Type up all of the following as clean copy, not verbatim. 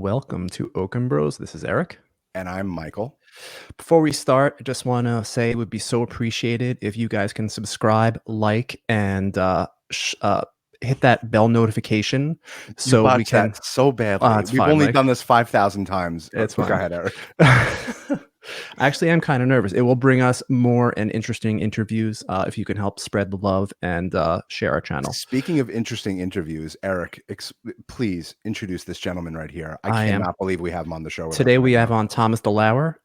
Welcome to Okon Bros. This is Eric. And I'm Michael. Before we start, I just want to say it would be so appreciated if you guys can subscribe, like, and hit that bell notification so we can. That so badly. It's We've fine, only Mike. done this 5,000 times. It's Go fine. ahead, Eric. Actually, I'm kind of nervous. It will bring us more and interesting interviews if you can help spread the love and share our channel. Speaking of interesting interviews, Eric, please introduce this gentleman right here. I cannot believe we have him on the show. Today we have on Thomas DeLauer.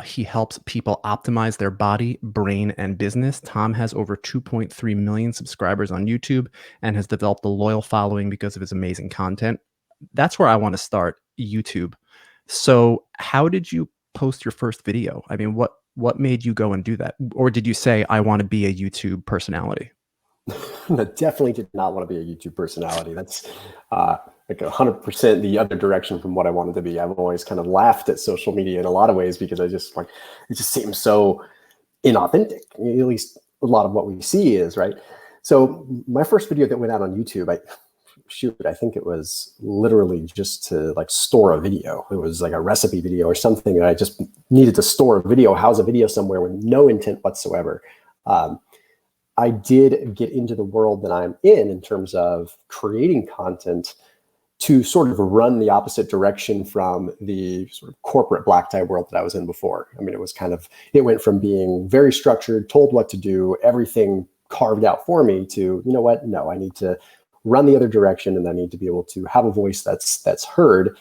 He helps people optimize their body, brain, and business. Tom has over 2.3 million subscribers on YouTube and has developed a loyal following because of his amazing content. That's where I want to start, YouTube. So how did you post your first video? I mean, what made you go and do that? Or did you say, I want to be a YouTube personality? I definitely did not want to be a YouTube personality. That's like 100% the other direction from what I wanted to be. I've always kind of laughed at social media in a lot of ways because I just it just seems so inauthentic. At least a lot of what we see is, right? So my first video that went out on YouTube, I think it was literally just to store a video. It was like a recipe video or something that I just needed to store a video, house a video somewhere with no intent whatsoever. I did get into the world that I'm in terms of creating content to sort of run the opposite direction from the sort of corporate black tie world that I was in before. I mean, it went from being very structured, told what to do, everything carved out for me to, you know what? No, I need to run the other direction, and I need to be able to have a voice that's heard.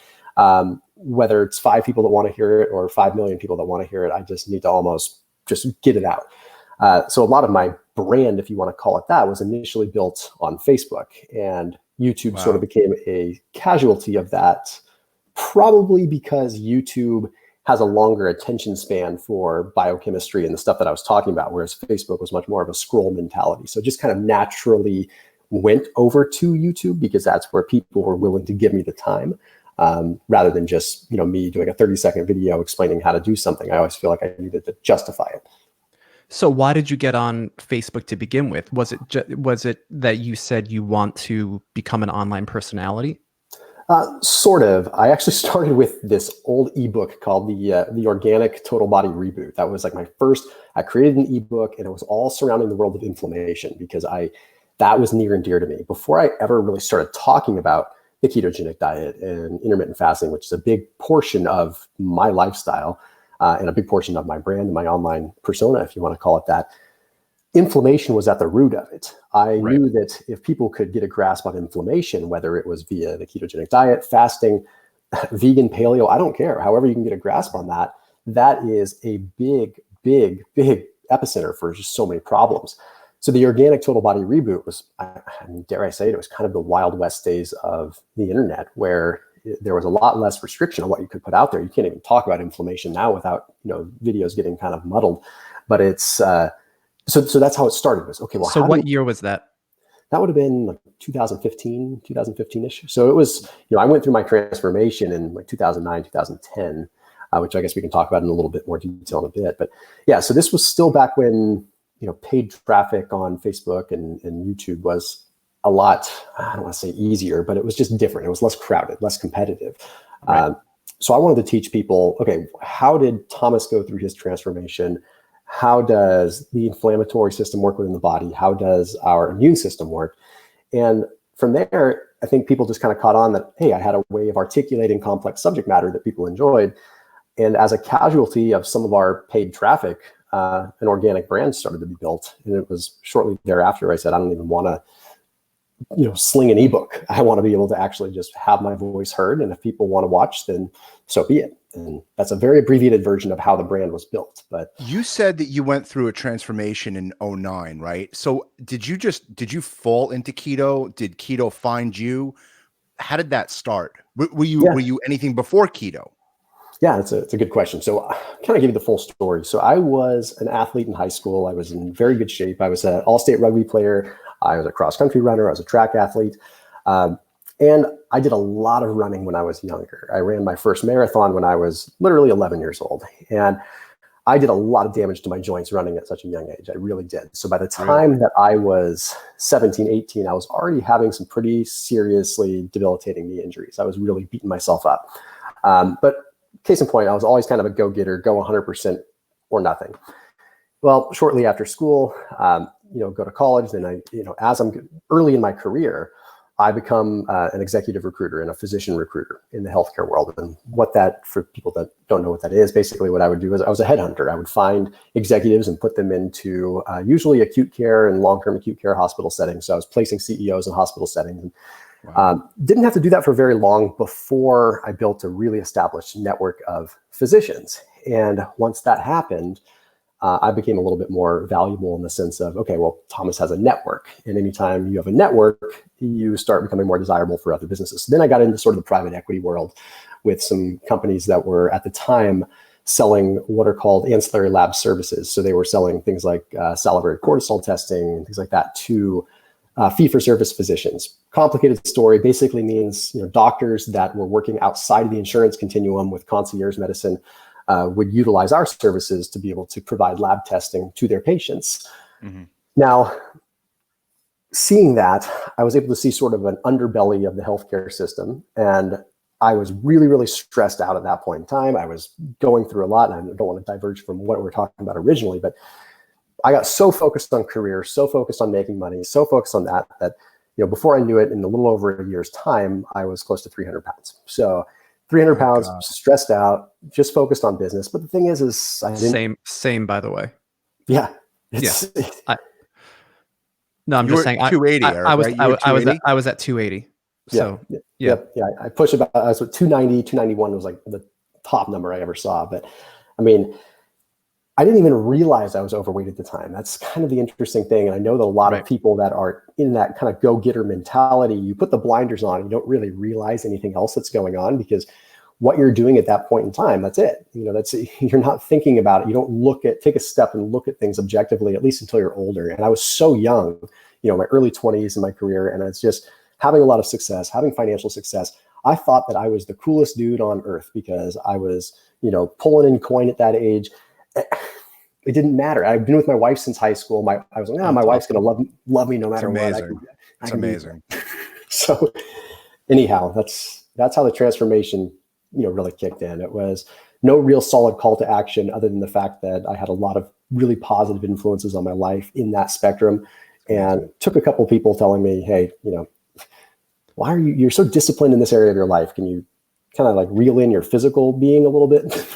Whether it's 5 people that want to hear it or 5 million people that want to hear it, I just need to almost just get it out. So a lot of my brand, if you want to call it that, was initially built on Facebook, and YouTube sort of became a casualty of that, probably because YouTube has a longer attention span for biochemistry and the stuff that I was talking about, whereas Facebook was much more of a scroll mentality. So it just kind of naturally went over to YouTube because that's where people were willing to give me the time, rather than just me doing a 30-second video explaining how to do something. I always feel like I needed to justify it. So why did you get on Facebook to begin with? Was it that you said you want to become an online personality? Sort of. I actually started with this old ebook called the Organic Total Body Reboot. That was like my first. I created an ebook, and it was all surrounding the world of inflammation because that was near and dear to me. Before I ever really started talking about the ketogenic diet and intermittent fasting, which is a big portion of my lifestyle, and a big portion of my brand and my online persona, if you want to call it that, inflammation was at the root of it. I knew that if people could get a grasp on inflammation, whether it was via the ketogenic diet, fasting, vegan, paleo, I don't care. However you can get a grasp on that, that is a big, big, big epicenter for just so many problems. So the Organic Total Body Reboot was, dare I say it was kind of the Wild West days of the internet, where there was a lot less restriction on what you could put out there. You can't even talk about inflammation now without videos getting kind of muddled. But it's so that's how it started. Was okay. Well, so what year was that? That would have been like 2015-ish. So it was, I went through my transformation in like 2009, 2010, which I guess we can talk about in a little bit more detail in a bit. But yeah, so this was still back when paid traffic on Facebook and YouTube was a lot, I don't want to say easier, but it was just different. It was less crowded, less competitive. Right. So I wanted to teach people, okay, how did Thomas go through his transformation? How does the inflammatory system work within the body? How does our immune system work? And from there, I think people just kind of caught on that, hey, I had a way of articulating complex subject matter that people enjoyed. And as a casualty of some of our paid traffic, an organic brand started to be built. And it was shortly thereafter I said, I don't even want to sling an ebook. I want to be able to actually just have my voice heard. And if people want to watch, then so be it. And that's a very abbreviated version of how the brand was built. But you said that you went through a transformation in 2009, right? So did you fall into keto? Did keto find you? How did that start? Were you anything before keto? Yeah, it's a good question. So I'll kind of give you the full story. So I was an athlete in high school. I was in very good shape. I was an all-state rugby player. I was a cross-country runner. I was a track athlete. And I did a lot of running when I was younger. I ran my first marathon when I was literally 11 years old. And I did a lot of damage to my joints running at such a young age. I really did. So by the time that I was 17, 18, I was already having some pretty seriously debilitating knee injuries. I was really beating myself up. But case in point, I was always kind of a go-getter, go 100% or nothing. Well, shortly after school, go to college. Then as I'm early in my career, I become an executive recruiter and a physician recruiter in the healthcare world. And for people that don't know what that is, basically what I would do is I was a headhunter. I would find executives and put them into usually acute care and long-term acute care hospital settings. So I was placing CEOs in hospital settings. Wow. Didn't have to do that for very long before I built a really established network of physicians. And once that happened, I became a little bit more valuable in the sense of, okay, well, Thomas has a network. And anytime you have a network, you start becoming more desirable for other businesses. So then I got into sort of the private equity world with some companies that were at the time selling what are called ancillary lab services. So they were selling things like salivary cortisol testing and things like that to fee-for-service physicians. Complicated story, basically means doctors that were working outside of the insurance continuum with concierge medicine would utilize our services to be able to provide lab testing to their patients. Mm-hmm. Now, seeing that, I was able to see sort of an underbelly of the healthcare system. And I was really, really stressed out at that point in time. I was going through a lot, and I don't want to diverge from what we were talking about originally, but I got so focused on career, so focused on making money, so focused on that before I knew it, in a little over a year's time, I was close to 300 pounds. So 300 pounds, stressed out, just focused on business. But the thing is I didn't... Same, by the way. Yeah. I'm just saying. 280, I was at 280. So yeah. I pushed about. I was at 290, 291 was like the top number I ever saw. But I mean, I didn't even realize I was overweight at the time. That's kind of the interesting thing. And I know that a lot of people that are in that kind of go-getter mentality, you put the blinders on and you don't really realize anything else that's going on, because what you're doing at that point in time, that's it. You're not thinking about it. You don't take a step and look at things objectively, at least until you're older. And I was so young, my early 20s in my career. And it's just having a lot of success, having financial success. I thought that I was the coolest dude on earth because I was, pulling in coin at that age. It didn't matter. I've been with my wife since high school. I was like, my wife's going to love me no matter what. It's amazing. So anyhow, that's how the transformation, really kicked in. It was no real solid call to action other than the fact that I had a lot of really positive influences on my life in that spectrum, and took a couple people telling me, hey, why are you're so disciplined in this area of your life? Can you kind of like reel in your physical being a little bit?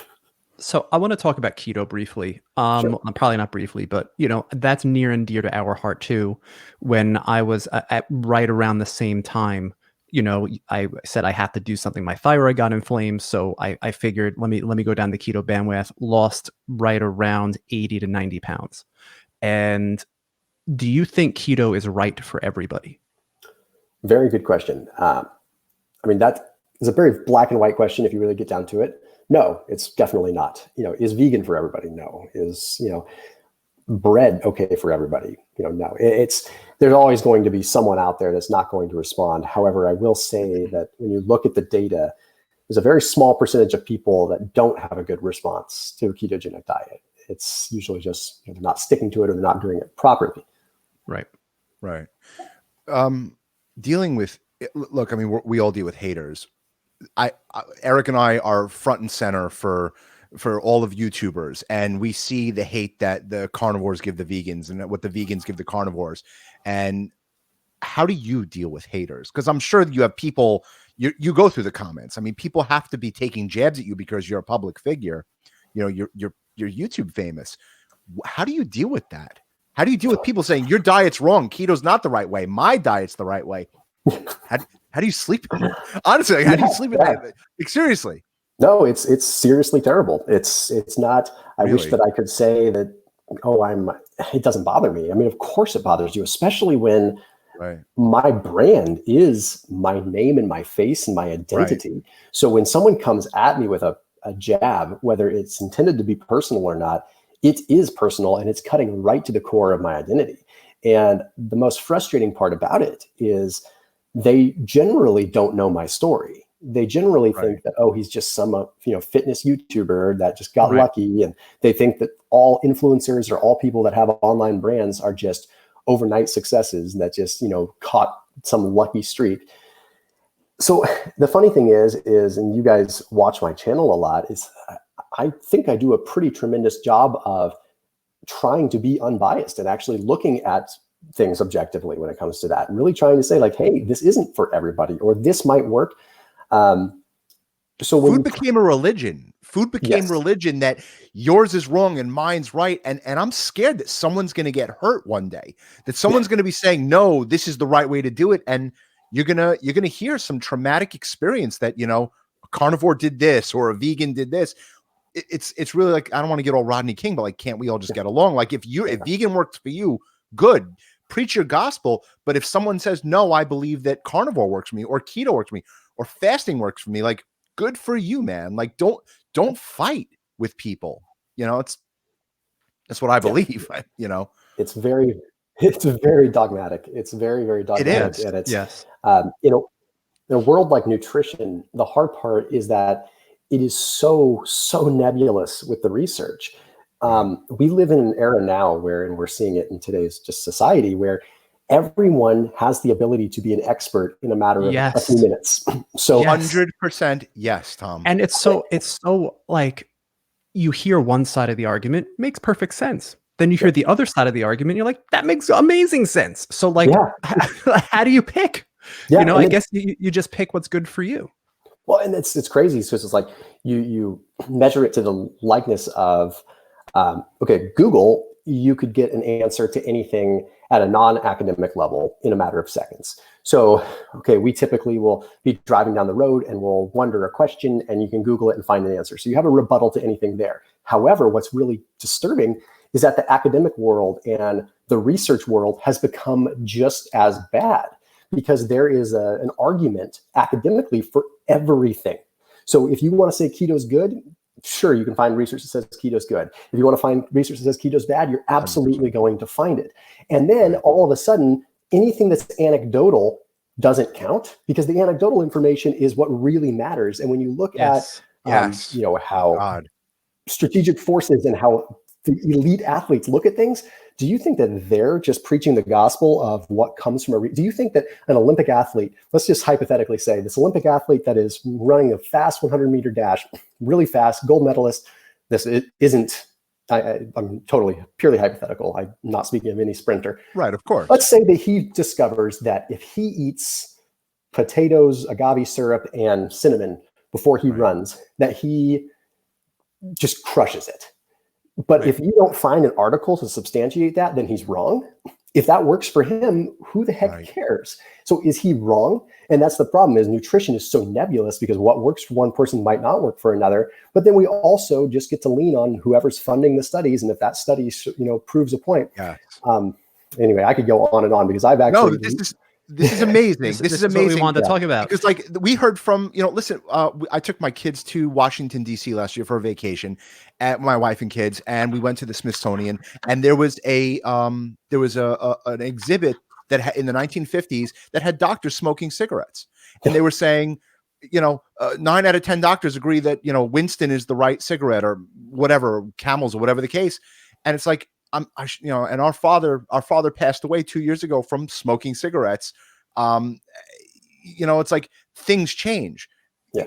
So I want to talk about keto briefly. Sure. Probably not briefly, but that's near and dear to our heart too. When I was at right around the same time, I said I have to do something. My thyroid got inflamed, so I figured let me go down the keto bandwagon. Lost right around 80 to 90 pounds. And do you think keto is right for everybody? Very good question. That is a very black and white question if you really get down to it. No, it's definitely not. Is vegan for everybody? No. Is, bread okay for everybody? No. There's always going to be someone out there that's not going to respond. However, I will say that when you look at the data, there's a very small percentage of people that don't have a good response to a ketogenic diet. It's usually just they're not sticking to it or they're not doing it properly. Right. Dealing with, look, we all deal with haters. Eric and I are front and center for all of YouTubers, and we see the hate that the carnivores give the vegans and what the vegans give the carnivores. And how do you deal with haters? Because I'm sure that you have people, you go through the comments. People have to be taking jabs at you because you're a public figure. You're YouTube famous. How do you deal with that? How do you deal with people saying your diet's wrong? Keto's not the right way. My diet's the right way. How do you sleep? Honestly, how do you sleep at night? Like, seriously. No, it's seriously terrible. It's not, I wish that I could say that, it doesn't bother me. Of course it bothers you, especially when my brand is my name and my face and my identity. Right. So when someone comes at me with a jab, whether it's intended to be personal or not, it is personal and it's cutting right to the core of my identity. And the most frustrating part about it is they generally don't know my story. They generally think that, he's just some, fitness YouTuber that just got lucky. And they think that all influencers or all people that have online brands are just overnight successes that just, caught some lucky streak. So the funny thing is, and you guys watch my channel a lot, is I think I do a pretty tremendous job of trying to be unbiased and actually looking at things objectively when it comes to that, and really trying to say like, hey, this isn't for everybody, or this might work. So when food became a religion. Food became Yes. religion, that yours is wrong and mine's right. And I'm scared that someone's going to get hurt one day, that someone's going to be saying, no, this is the right way to do it. And you're going to hear some traumatic experience that, you know, a carnivore did this or a vegan did this. It's really like, I don't want to get all Rodney King, but like, can't we all just get along? Like if vegan works for you, good, preach your gospel. But if someone says, no, I believe that carnivore works for me, or keto works for me, or fasting works for me, like, good for you, man. Like, don't fight with people. You know, that's what I believe. You know, it's very dogmatic. It's very dogmatic. It is. And it's, Yes. you know, in a world like nutrition, the hard part is that it is so nebulous with the research. We live in an era now and we're seeing it in today's just society, where everyone has the ability to be an expert in a matter of a few minutes. So 100% yes, Tom. And it's so like, you hear one side of the argument, makes perfect sense. Then you hear the other side of the argument, you're like, that makes amazing sense. So like, how do you pick? You know, I guess you just pick what's good for you. Well, and it's crazy. So it's like you measure it to the likeness of, Google, you could get an answer to anything at a non-academic level in a matter of seconds. So, we typically will be driving down the road and we'll wonder a question, and you can Google it and find an answer. So you have a rebuttal to anything there. However, what's really disturbing is that the academic world and the research world has become just as bad, because there is an argument academically for everything. So if you want to say keto is good, sure, you can find research that says keto is good. If you want to find research that says keto is bad, you're absolutely going to find it. And then all of a sudden, anything that's anecdotal doesn't count, because the anecdotal information is what really matters. And when you look at, you know, how strategic forces and how the elite athletes look at things, do you think that they're just preaching the gospel of what comes from do you think that an Olympic athlete, let's just hypothetically say this Olympic athlete that is running a fast 100-meter dash, really fast, gold medalist, I'm totally purely hypothetical. I'm not speaking of any sprinter. Right, of course. Let's say that he discovers that if he eats potatoes, agave syrup, and cinnamon before he runs, that he just crushes it. But if you don't find an article to substantiate that, then he's wrong. If that works for him, who the heck cares? So is he wrong? And that's the problem, is nutrition is so nebulous, because what works for one person might not work for another. But then we also just get to lean on whoever's funding the studies. And if that study, proves a point. Anyway, I could go on and on, because I've actually... This is amazing. This is amazing. What we wanted to talk about. Because like we heard from, listen, I took my kids to Washington, D.C. last year for a vacation, at my wife and kids, and we went to the Smithsonian, and there was an exhibit that in the 1950s that had doctors smoking cigarettes. And they were saying, 9 out of 10 doctors agree that, Winston is the right cigarette, or whatever, Camels, or whatever the case. And it's like, and our father passed away 2 years ago from smoking cigarettes. It's like things change. I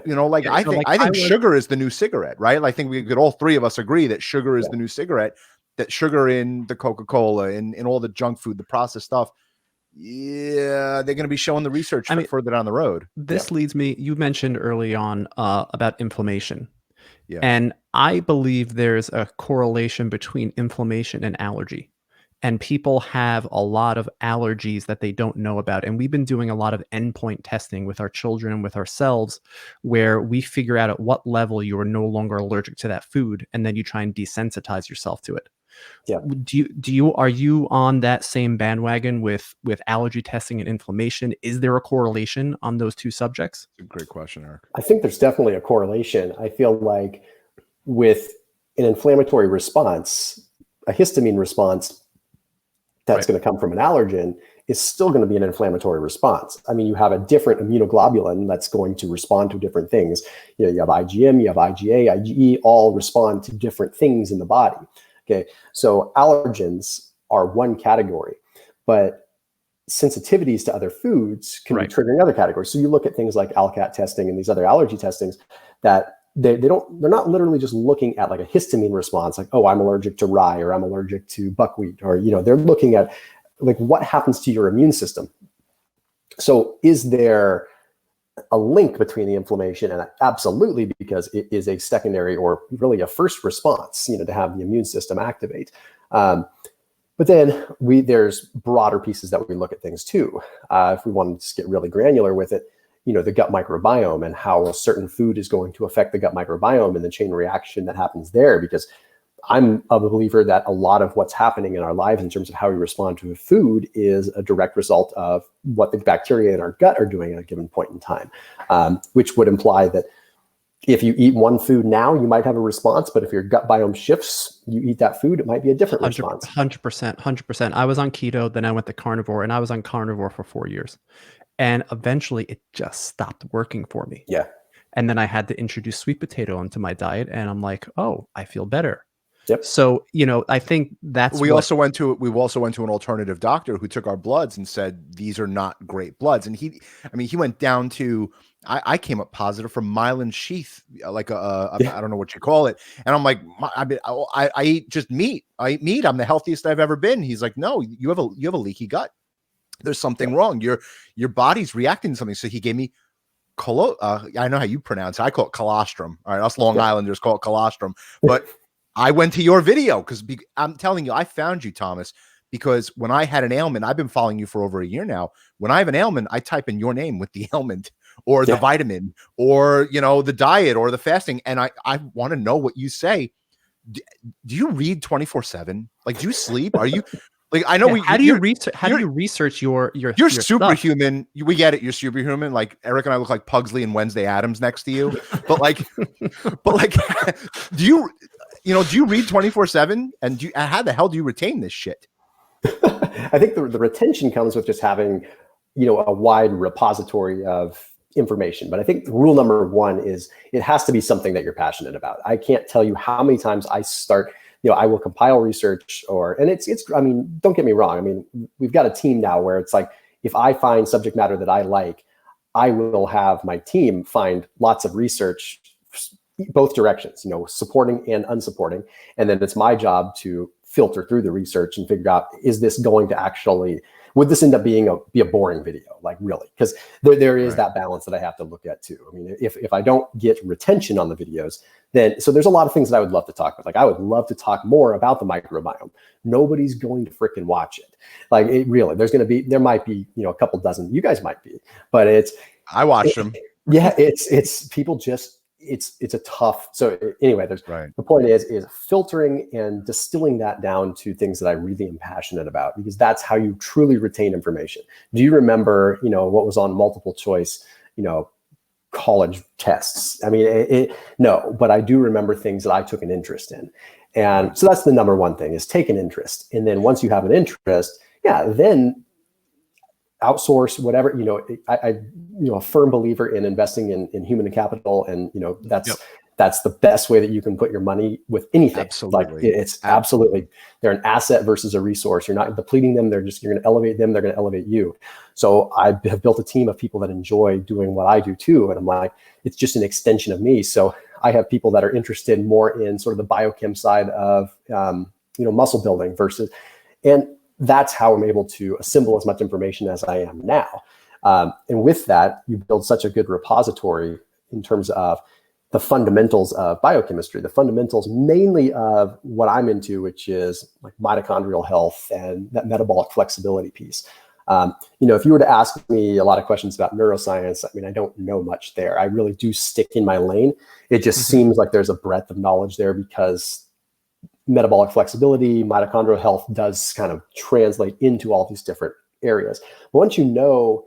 think sugar is the new cigarette, right? I think we could all three of us agree that sugar is the new cigarette. That sugar in the Coca-Cola and in all the junk food, the processed stuff. Yeah, they're going to be showing the research further down the road. This leads me. You mentioned early on about inflammation. Yeah. And I believe there's a correlation between inflammation and allergy. And people have a lot of allergies that they don't know about. And we've been doing a lot of endpoint testing with our children and with ourselves, where we figure out at what level you are no longer allergic to that food. And then you try and desensitize yourself to it. Yeah. Are you on that same bandwagon with allergy testing and inflammation? Is there a correlation on those two subjects? That's a great question, Eric. I think there's definitely a correlation. I feel like with an inflammatory response, a histamine response that's going to come from an allergen is still going to be an inflammatory response. I mean, you have a different immunoglobulin that's going to respond to different things. You have IgM, you have IgA, IgE, all respond to different things in the body. Okay, so allergens are one category, but sensitivities to other foods can be triggering other categories. So you look at things like ALCAT testing and these other allergy testings that they're not literally just looking at like a histamine response, like, oh, I'm allergic to rye, or I'm allergic to buckwheat, or, they're looking at like what happens to your immune system. So is there a link between the inflammation? And absolutely, because it is a secondary or really a first response, to have the immune system activate. But then there's broader pieces that we look at things too. If we want to just get really granular with it, the gut microbiome and how a certain food is going to affect the gut microbiome and the chain reaction that happens there. Because I'm a believer that a lot of what's happening in our lives in terms of how we respond to food is a direct result of what the bacteria in our gut are doing at a given point in time, which would imply that if you eat one food now, you might have a response, but if your gut biome shifts, you eat that food, it might be a different response. 100%. I was on keto, then I went to carnivore, and I was on carnivore for 4 years. And eventually it just stopped working for me. Yeah. And then I had to introduce sweet potato into my diet, and I'm like, oh, I feel better. Yep. So, I think that's we also went to an alternative doctor who took our bloods and said, these are not great bloods. And he went down to, I came up positive for myelin sheath, like I don't know what you call it. And I'm like, I eat just meat. I eat meat. I'm the healthiest I've ever been. He's like, no, you have a leaky gut. There's something wrong. Your body's reacting to something. So he gave me I know how you pronounce it. I call it colostrum. All right. Us Long Islanders call it colostrum, but I went to your video because I'm telling you, I found you, Thomas, because when I had an ailment, I've been following you for over a year now. When I have an ailment, I type in your name with the ailment or the vitamin or, the diet or the fasting. And I want to know what you say. Do you read 24/7? Like, do you sleep? Are you like, I know how do you research your you're superhuman. We get it. You're superhuman. Like Eric and I look like Pugsley and Wednesday Addams next to you. But like, do you read 24/7? And how the hell do you retain this shit? I think the retention comes with just having, a wide repository of information. But I think rule number one is it has to be something that you're passionate about. I can't tell you how many times I start, I will compile research and it's, don't get me wrong. We've got a team now where it's like, if I find subject matter that I like, I will have my team find lots of research, both directions, supporting and unsupporting. And then it's my job to filter through the research and figure out, is this going to actually, would this end up be a boring video? Like, really? Because there is that balance that I have to look at too. If I don't get retention on the videos, then, so there's a lot of things that I would love to talk about. Like, I would love to talk more about the microbiome. Nobody's going to freaking watch it. Like, there might be, a couple dozen, you guys might be, but I watched them. Yeah. It's people just, it's a tough. So anyway, the point is filtering and distilling that down to things that I really am passionate about, because that's how you truly retain information. Do you remember, what was on multiple choice, college tests? No, but I do remember things that I took an interest in. And so that's the number one thing, is take an interest. And then once you have an interest, then outsource whatever, I'm a firm believer in investing in human capital. And, that's the best way that you can put your money with anything. Absolutely. Like, it's absolutely, they're an asset versus a resource. You're not depleting them. You're going to elevate them. They're going to elevate you. So I have built a team of people that enjoy doing what I do too. And I'm like, it's just an extension of me. So I have people that are interested more in sort of the biochem side of, muscle building and that's how I'm able to assemble as much information as I am now. And with that, you build such a good repository in terms of the fundamentals of biochemistry, the fundamentals mainly of what I'm into, which is like mitochondrial health and that metabolic flexibility piece. If you were to ask me a lot of questions about neuroscience, I don't know much there. I really do stick in my lane. It just seems like there's a breadth of knowledge there, because metabolic flexibility, mitochondrial health does kind of translate into all these different areas. But once you know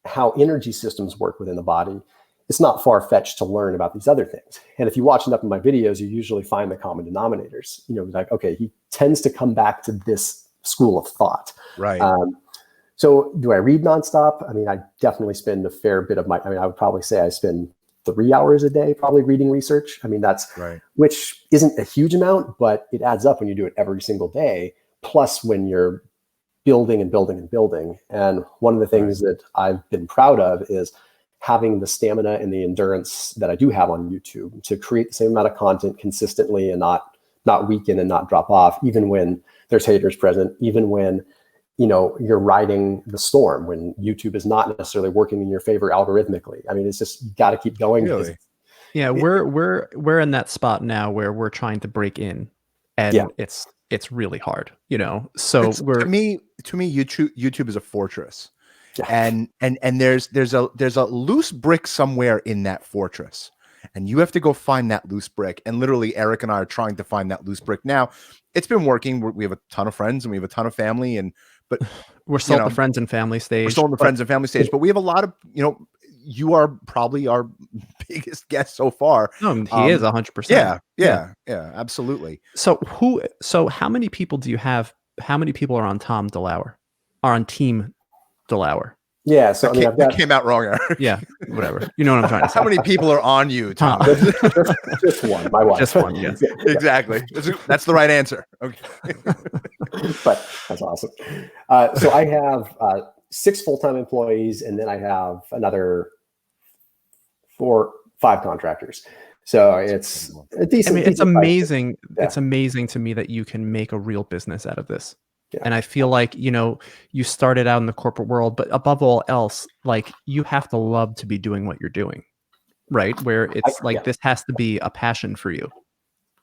how energy systems work within the body, it's not far-fetched to learn about these other things. And if you watch enough of my videos, you usually find the common denominators. Like, okay, he tends to come back to this school of thought. Right. So do I read nonstop? I definitely spend a fair bit of I would probably say I spend 3 hours a day probably reading research. That's right. Which isn't a huge amount, but it adds up when you do it every single day. Plus, when you're building and building and building. And one of the things that I've been proud of is having the stamina and the endurance that I do have on YouTube to create the same amount of content consistently and not weaken and not drop off, even when there's haters present, even when, you know, you're riding the storm, when YouTube is not necessarily working in your favor algorithmically. I mean, it's just, you got to keep going. Really? Yeah, we're in that spot now where we're trying to break in, and it's really hard, you know. So to me, YouTube is a fortress, and there's a loose brick somewhere in that fortress, and you have to go find that loose brick. And literally, Eric and I are trying to find that loose brick now. It's been working. We have a ton of friends and we have a ton of family, but we're still at the friends and family stage. We're still in the friends and family stage, but we have a lot of, you know, you are probably our biggest guest so far. No, he is 100%. Yeah, absolutely. So how many people do you have? How many people are on Tom DeLauer? Are on Team DeLauer? Yeah, so that came out wrong, Eric. Yeah, whatever. You know what I'm trying to say. How many people are on you, Tom? just one, my wife. Just one, yes. Exactly. That's the right answer. Okay. But that's awesome. So I have 6 full-time employees, and then I have another 5 contractors. So it's a decent. I mean, it's amazing. It's amazing to me that you can make a real business out of this. Yeah. And I feel like, you know, you started out in the corporate world, but above all else, like, you have to love to be doing what you're doing, right? Where it's this has to be a passion for you.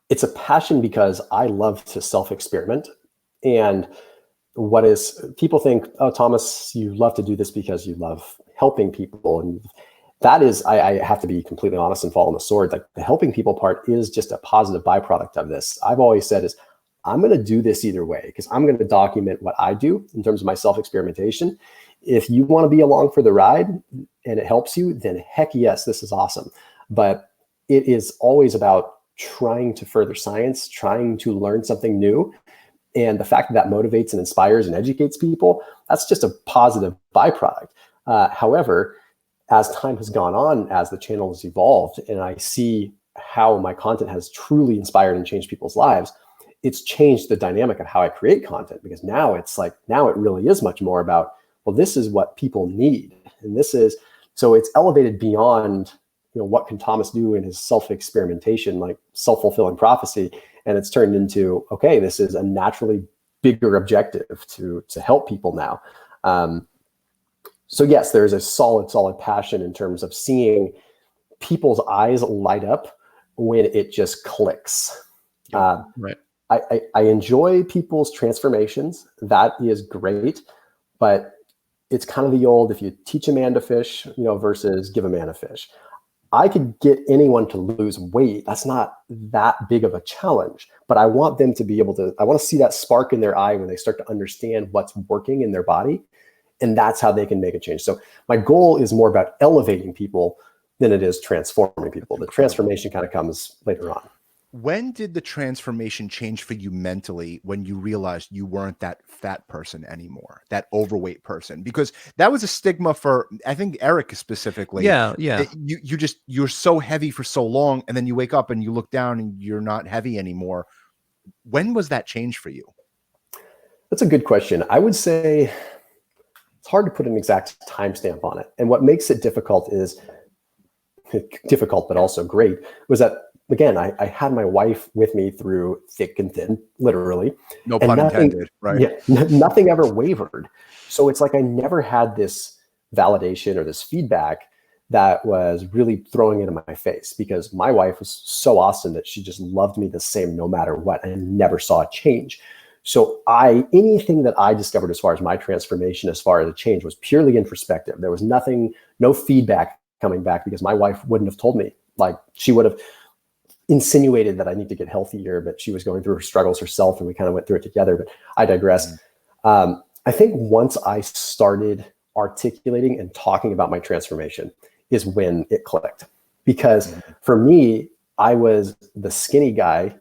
It's a passion because I love to self-experiment. And people think, oh, Thomas, you love to do this because you love helping people. And that is, I have to be completely honest and fall on the sword. Like, the helping people part is just a positive byproduct of this. I've always said is, I'm going to do this either way, because I'm going to document what I do in terms of my self-experimentation. If you want to be along for the ride and it helps you, then heck yes, this is awesome. But it is always about trying to further science, trying to learn something new. And the fact that motivates and inspires and educates people, that's just a positive byproduct. However, as time has gone on, as the channel has evolved, and I see how my content has truly inspired and changed people's lives, it's changed the dynamic of how I create content, because now it really is much more about, well, this is what people need. And so it's elevated beyond, you know, what can Thomas do in his self-experimentation, like self-fulfilling prophecy. And it's turned into, okay, this is a naturally bigger objective to help people now. So yes, there's a solid passion in terms of seeing people's eyes light up when it just clicks. Right. I enjoy people's transformations. That is great, but it's kind of the old, if you teach a man to fish, you know, versus give a man a fish. I could get anyone to lose weight. That's not that big of a challenge, but I want them to be able to, I want to see that spark in their eye when they start to understand what's working in their body. And that's how they can make a change. So my goal is more about elevating people than it is transforming people. The transformation kind of comes later on. When did the transformation change for you mentally, when you realized you weren't that fat person anymore, that overweight person? Because that was a stigma for, I think, Eric specifically. Yeah. You're so heavy for so long, and then you wake up and you look down and you're not heavy anymore. When was that change for you? That's a good question. I would say it's hard to put an exact timestamp on it. And what makes it difficult, but also great, was that, again, I had my wife with me through thick and thin, literally. No pun intended, right? Yeah, nothing ever wavered. So it's like I never had this validation or this feedback that was really throwing it in my face, because my wife was so awesome that she just loved me the same no matter what. I never saw a change. So anything that I discovered as far as my transformation, as far as a change, was purely introspective. There was no feedback coming back, because my wife wouldn't have told me. Like, she would have insinuated that I need to get healthier, but she was going through her struggles herself, and we kind of went through it together. But I digress. I think once I started articulating and talking about my transformation is when it clicked. Because for me, I was the skinny guy.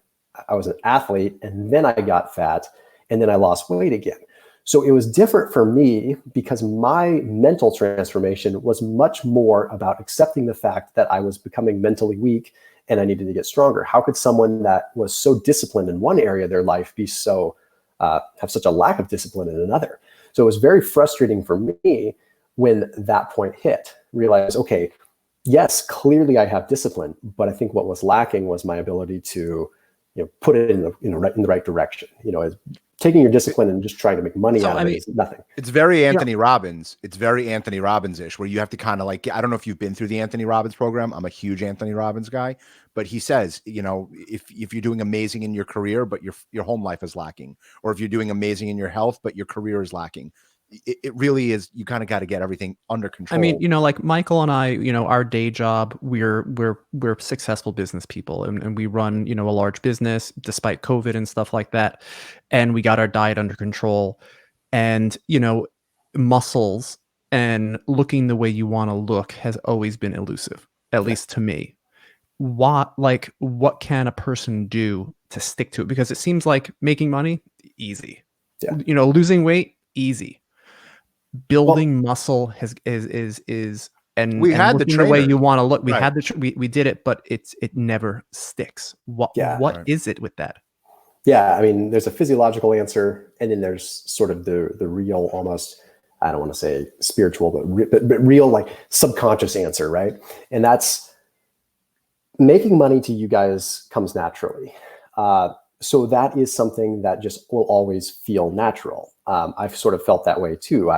I was an athlete, and then I got fat, and then I lost weight again. So it was different for me, because my mental transformation was much more about accepting the fact that I was becoming mentally weak and I needed to get stronger. How could someone that was so disciplined in one area of their life be have such a lack of discipline in another? So it was very frustrating for me when that point hit. Realize, okay, yes, clearly I have discipline, but I think what was lacking was my ability to, put it in the right direction. As taking your discipline and just trying to make money out of it is nothing. It's very Anthony Robbins. It's very Anthony Robbins-ish, where you have to kind of like, I don't know if you've been through the Anthony Robbins program. I'm a huge Anthony Robbins guy, but he says, if you're doing amazing in your career, but your home life is lacking, or if you're doing amazing in your health, but your career is lacking, it really is. You kind of got to get everything under control. I mean, like Michael and I, our day job, we're successful business people, and we run, a large business despite COVID and stuff like that. And we got our diet under control, and, muscles and looking the way you want to look has always been elusive, at least to me. What can a person do to stick to it? Because it seems like making money, easy. Yeah. Losing weight, easy. Building muscle is and we had looking the way you want to look. We had we did it, but it never sticks. What is it with that? Yeah, I mean, there's a physiological answer, and then there's sort of the real, almost, I don't want to say spiritual, but real, like, subconscious answer, right? And that's making money to you guys comes naturally. So that is something that just will always feel natural. I've sort of felt that way too.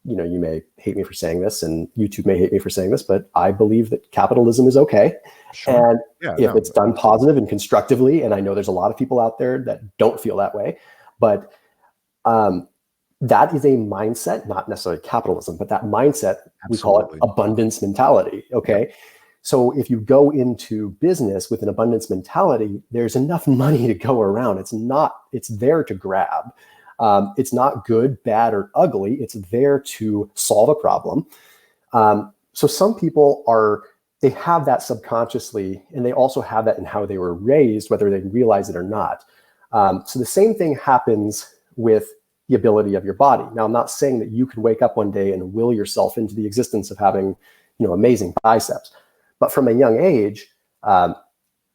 You may hate me for saying this, and YouTube may hate me for saying this, but I believe that capitalism is okay. Sure. And if it's done positive and constructively, and I know there's a lot of people out there that don't feel that way, but that is a mindset, not necessarily capitalism, but that mindset, we call it abundance mentality. Okay. Yeah. So if you go into business with an abundance mentality, there's enough money to go around. It's there to grab. It's not good, bad, or ugly. It's there to solve a problem. So some people they have that subconsciously, and they also have that in how they were raised, whether they realize it or not. So the same thing happens with the ability of your body. Now, I'm not saying that you could wake up one day and will yourself into the existence of having, amazing biceps. But from a young age,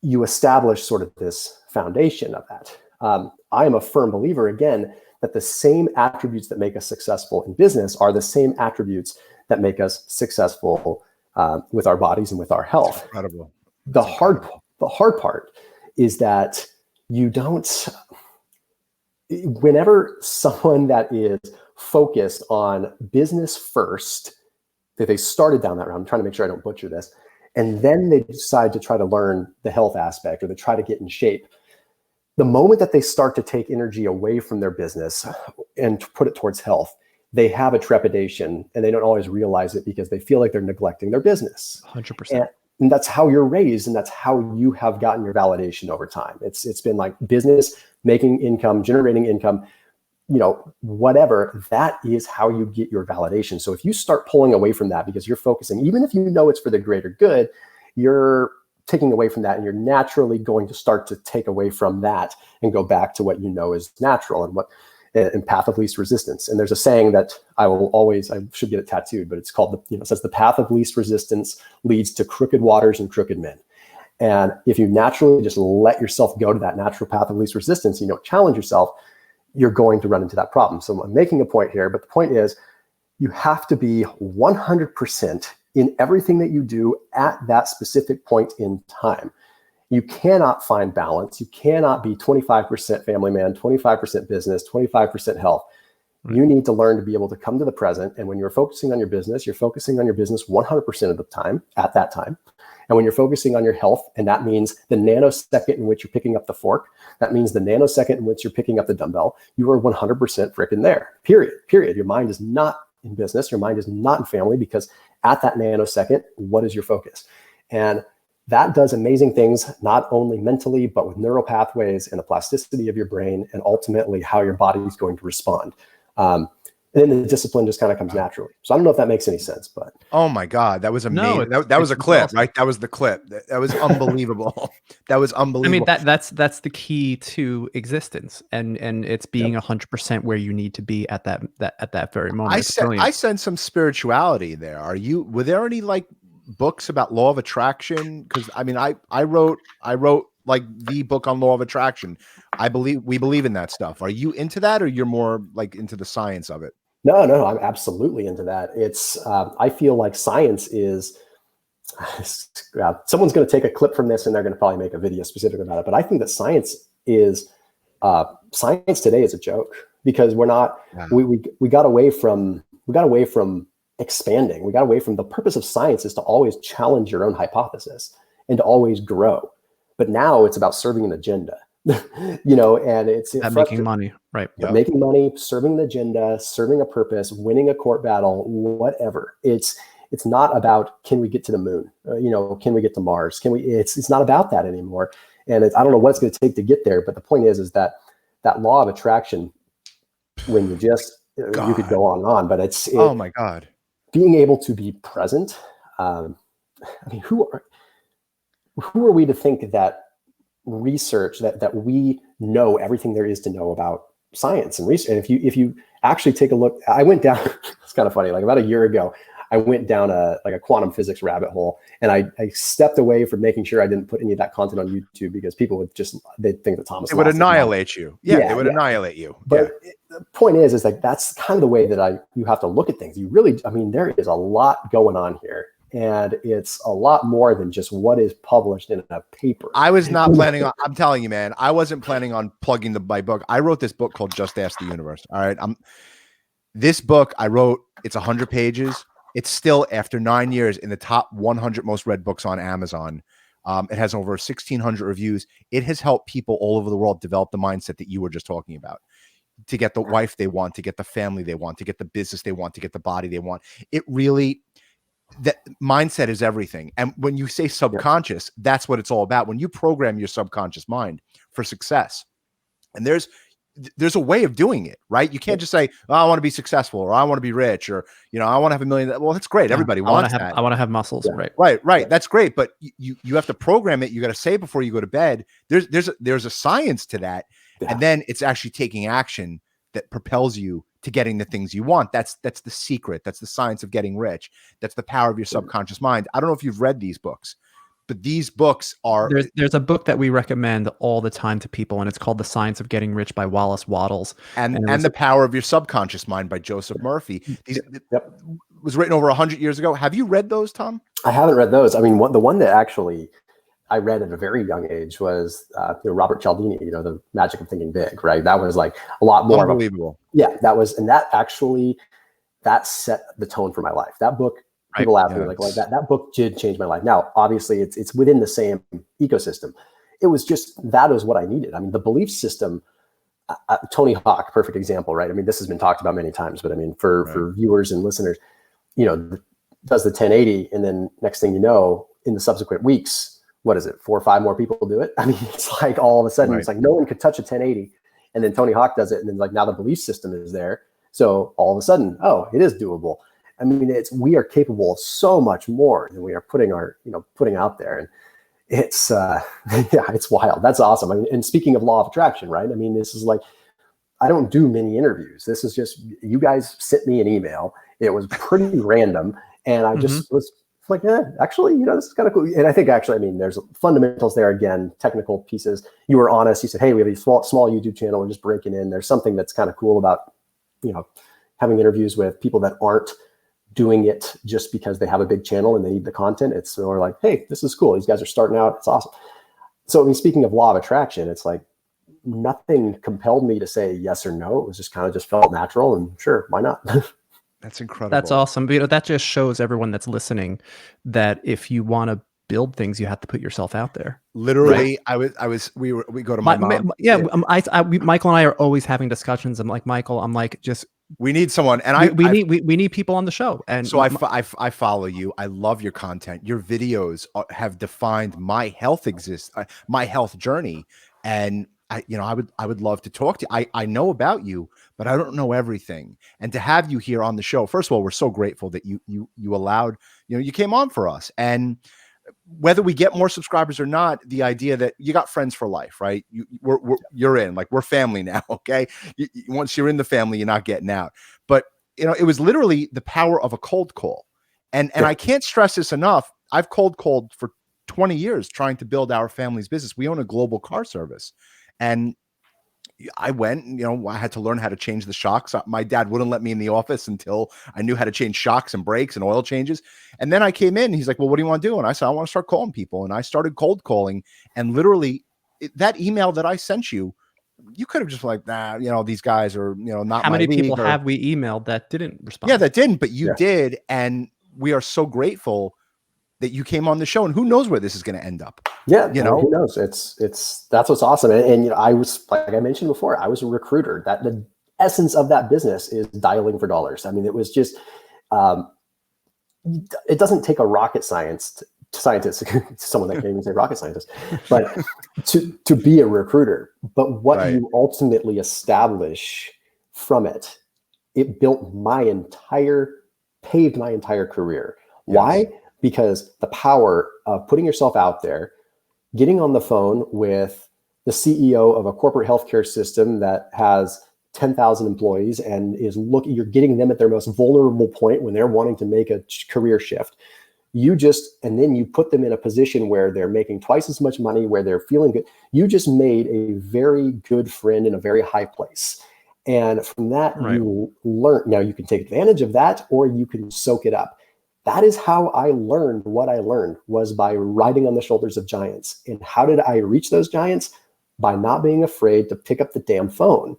you establish sort of this foundation of that. I am a firm believer, again, that the same attributes that make us successful in business are the same attributes that make us successful with our bodies and with our health. That's incredible. The hard part is that you don't. Whenever someone that is focused on business first, that they started down that route, I'm trying to make sure I don't butcher this, and then they decide to try to learn the health aspect, or they try to get in shape. The moment that they start to take energy away from their business and put it towards health, they have a trepidation, and they don't always realize it because they feel like they're neglecting their business. 100%. And that's how you're raised, and that's how you have gotten your validation over time. It's been like business, making income, generating income, whatever. That is how you get your validation. So if you start pulling away from that because you're focusing, even if you know it's for the greater good, you're taking away from that, and you're naturally going to start to take away from that and go back to what you know is natural and path of least resistance. And there's a saying that I should get it tattooed, but it's called, it says the path of least resistance leads to crooked waters and crooked men. And if you naturally just let yourself go to that natural path of least resistance, challenge yourself, you're going to run into that problem. So I'm making a point here, but the point is you have to be 100% in everything that you do at that specific point in time. You cannot find balance. You cannot be 25% family man, 25% business, 25% health. Right. You need to learn to be able to come to the present. And when you're focusing on your business, you're focusing on your business 100% of the time at that time. And when you're focusing on your health, and that means the nanosecond in which you're picking up the fork, that means the nanosecond in which you're picking up the dumbbell, you are 100% freaking there, period. Your mind is not in business. Your mind is not in family, because at that nanosecond, what is your focus? And that does amazing things, not only mentally, but with neural pathways and the plasticity of your brain, and ultimately how your body is going to respond. And then the discipline just kind of comes naturally. So I don't know if that makes any sense, but. Oh my God, that was amazing. No, that was a clip, awesome. Right? That was the clip. That was unbelievable. That was unbelievable. I mean, that's the key to existence, and it's being 100% where you need to be at that very moment. I sense some spirituality there. Were there any like books about law of attraction? Because I mean, I wrote like the book on law of attraction. We believe in that stuff. Are you into that, or you're more like into the science of it? No, I'm absolutely into that. It's I feel like science is. Someone's going to take a clip from this and they're going to probably make a video specific about it. But I think that science today is a joke because we're not. We got away from expanding. We got away from the purpose of science is to always challenge your own hypothesis and to always grow. But now it's about serving an agenda. And it's making money, right? Yep. Making money, serving an agenda, serving a purpose, winning a court battle, whatever. It's not about, can we get to the moon? Can we get to Mars? It's not about that anymore. And I don't know what it's going to take to get there. But the point is that law of attraction, when you could go on and on, but oh my God, being able to be present. Who are we to think that research that we know everything there is to know about science and research? And if you actually take a look, I went down, it's kind of funny, like about a year ago, I went down a quantum physics rabbit hole, and I stepped away from making sure I didn't put any of that content on YouTube because people they'd think that Thomas would annihilate you. They would annihilate you. But the point is like, that's kind of the way that you have to look at things. You really, there is a lot going on here. And it's a lot more than just what is published in a paper. I was not planning on, I'm telling you, man, I wasn't planning on plugging my book. I wrote this book called Just Ask the Universe. All right. This book I wrote, it's 100 pages. It's still, after 9 years, in the top 100 most read books on Amazon. It has over 1,600 reviews. It has helped people all over the world develop the mindset that you were just talking about, to get the wife they want, to get the family they want, to get the business they want, to get the body they want. It really, that mindset is everything. And when you say subconscious, that's what it's all about. When you program your subconscious mind for success, and there's a way of doing it, right? You can't just say, oh, I want to be successful, or I want to be rich, or, I want to have $1 million. Well, that's great. Everybody wants that. I want to have muscles. Yeah. Right. That's great. But you have to program it. You got to say before you go to bed. There's a science to that. Yeah. And then it's actually taking action that propels you to getting the things you want. That's the secret. That's the science of getting rich. That's the power of your subconscious mind. I don't know if you've read these books, but these books are. There's a book that we recommend all the time to people, and it's called The Science of Getting Rich by Wallace Wattles. And The Power of Your Subconscious Mind by Joseph Murphy. Was written over 100 years ago. Have you read those, Tom? I haven't read those. The one that actually I read at a very young age was Robert Cialdini, The Magic of Thinking Big, right? That was like a lot more unbelievable. That set the tone for my life. That book, people ask me like that book did change my life. Now, obviously it's within the same ecosystem. It was just, that was what I needed. The belief system, Tony Hawk, perfect example, right? This has been talked about many times, but for viewers and listeners, does the 1080, and then next thing you know, in the subsequent weeks, what is it, 4 or 5 more people do it? It's like all of a sudden, it's like no one could touch a 1080, and then Tony Hawk does it, and then like now the belief system is there. So all of a sudden, it is doable. We are capable of so much more than we are putting out there, and it's it's wild. That's awesome. And speaking of law of attraction, right? This is like, I don't do many interviews. This is just, you guys sent me an email. It was pretty random, and I just was like, actually, this is kind of cool. And I think there's fundamentals there, again, technical pieces. You were honest. You said, hey, we have a small YouTube channel. We're just breaking in. There's something that's kind of cool about, having interviews with people that aren't doing it just because they have a big channel and they need the content. It's more like, hey, this is cool. These guys are starting out. It's awesome. So speaking of law of attraction, it's like nothing compelled me to say yes or no. It was just kind of just felt natural, and sure, why not? That's incredible. That's awesome. But that just shows everyone that's listening that if you want to build things, you have to put yourself out there. Literally, right? we go to my mom. Michael and I are always having discussions. I'm like, Michael, we need someone, and we need people on the show. And so I follow you. I love your content. Your videos have defined my health my health journey, and I would love to talk to you. I know about you, but I don't know everything. And to have you here on the show, first of all, we're so grateful that you allowed, you came on for us. And whether we get more subscribers or not, the idea that you got friends for life, right? You're in, like, we're family now. Okay. Once you're in the family, you're not getting out. But it was literally the power of a cold call. And I can't stress this enough. I've cold called for 20 years trying to build our family's business. We own a global car service. And I went, I had to learn how to change the shocks. My dad wouldn't let me in the office until I knew how to change shocks and brakes and oil changes. And then I came in, and he's like, well, what do you want to do? And I said, I want to start calling people. And I started cold calling, and literally that email that I sent you, you could have just like, nah, these guys are, not How my many people league, have we emailed that didn't respond? Yeah, that didn't, but you did. And we are so grateful that you came on the show, and who knows where this is going to end up. Yeah. Who knows? That's what's awesome. And I was, like I mentioned before, I was a recruiter. That the essence of that business is dialing for dollars. I mean, it was just, it doesn't take a rocket scientist, someone that can't even say rocket scientist, but to be a recruiter. But what you ultimately establish from it, it paved my entire career. Yes. Why? Because the power of putting yourself out there, getting on the phone with the CEO of a corporate healthcare system that has 10,000 employees and you're getting them at their most vulnerable point when they're wanting to make a career shift. And then you put them in a position where they're making twice as much money, where they're feeling good. You just made a very good friend in a very high place. And from that, you learn. Now you can take advantage of that, or you can soak it up. That is how I learned what I learned, was by riding on the shoulders of giants. And how did I reach those giants? By not being afraid to pick up the damn phone.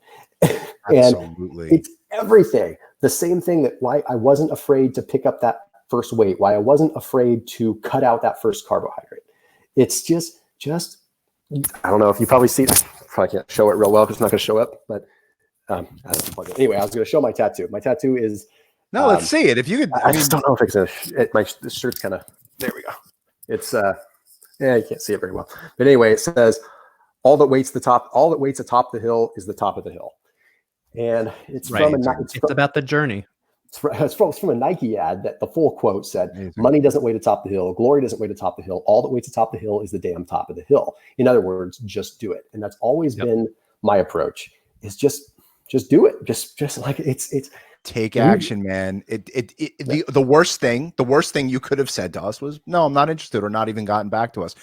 Absolutely. And it's everything. The same thing that why I wasn't afraid to pick up that first weight, why I wasn't afraid to cut out that first carbohydrate. It's just I don't know if you probably see it. I probably can't show it real well because it's not going to show up, but anyway, I was going to show my tattoo. My tattoo is let's see it. If you could, I just don't know if it's the shirt's kind of, there we go. It's you can't see it very well, but anyway, it says all that waits atop the hill is the top of the hill. And it's about the journey. It's from a Nike ad that the full quote said, money doesn't wait atop the hill. Glory doesn't wait atop the hill. All that waits atop the hill is the damn top of the hill. In other words, just do it. And that's always been my approach, is just do it. Just like it's take action, man. The worst thing you could have said to us was, no, I'm not interested, or not even gotten back to us.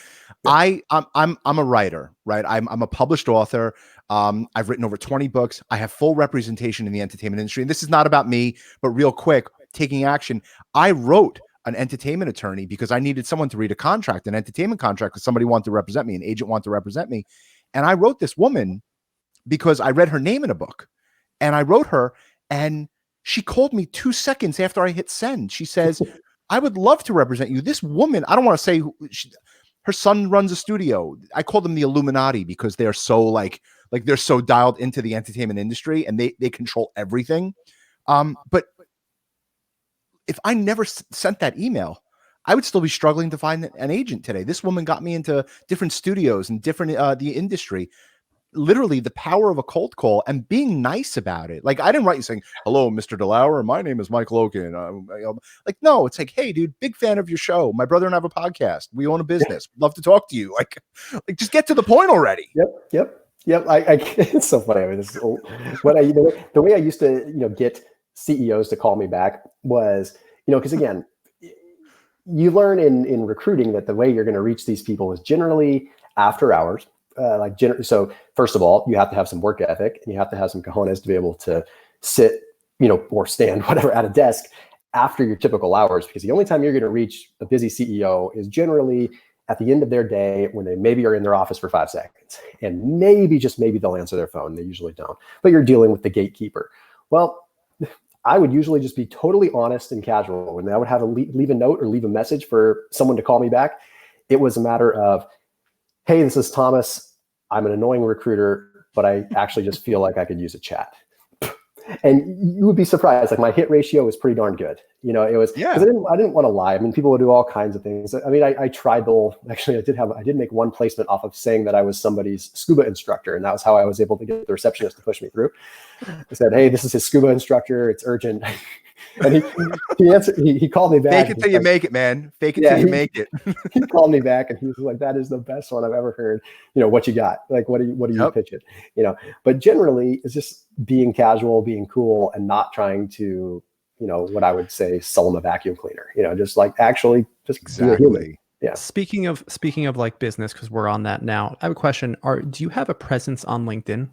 Yeah. I'm a writer, right? I'm a published author. I've written over 20 books. I have full representation in the entertainment industry. And this is not about me, but real quick, taking action. I wrote an entertainment attorney because I needed someone to read an entertainment contract, because somebody wanted to represent me, an agent wanted to represent me. And I wrote this woman because I read her name in a book, and I wrote her, and she called me 2 seconds after I hit send. She says, I would love to represent you. This woman, I don't want to say her son runs a studio. I call them the Illuminati because they're so like they're so dialed into the entertainment industry, and they control everything. But if I never sent that email, I would still be struggling to find an agent today. This woman got me into different studios and different the industry. Literally the power of a cold call and being nice about it. Like, I didn't write you saying, hello, Mr. DeLauer, my name is Michael Okon. Like, no, it's like, hey, dude, big fan of your show. My brother and I have a podcast. We own a business. Love to talk to you. Like just get to the point already. Yep. It's so funny. I mean, the way I used to, get CEOs to call me back was, because again, you learn in recruiting that the way you're going to reach these people is generally after hours. So first of all, you have to have some work ethic, and you have to have some cojones to be able to sit, or stand, whatever, at a desk after your typical hours, because the only time you're going to reach a busy CEO is generally at the end of their day, when they maybe are in their office for 5 seconds, and maybe they'll answer their phone. They usually don't, but you're dealing with the gatekeeper. Well, I would usually just be totally honest and casual. When I would have to leave a note or leave a message for someone to call me back, it was a matter of, hey, this is Thomas. I'm an annoying recruiter, but I actually just feel like I could use a chat. And you would be surprised. Like, my hit ratio was pretty darn good. It was, because I didn't want to lie. I mean, people would do all kinds of things. I mean, I tried actually, I did make one placement off of saying that I was somebody's scuba instructor. And that was how I was able to get the receptionist to push me through. I said, hey, this is his scuba instructor. It's urgent. And he answered, he called me back. Fake it till you make it, man. Fake it till you make it. He called me back, and he was like, that is the best one I've ever heard. What you got? Like, what do you pitch it? But generally it's just being casual, being cool, and not trying to, what I would say, sell them a vacuum cleaner, just like actually just exactly. Yeah. Speaking of like business, because we're on that now, I have a question. Do you have a presence on LinkedIn?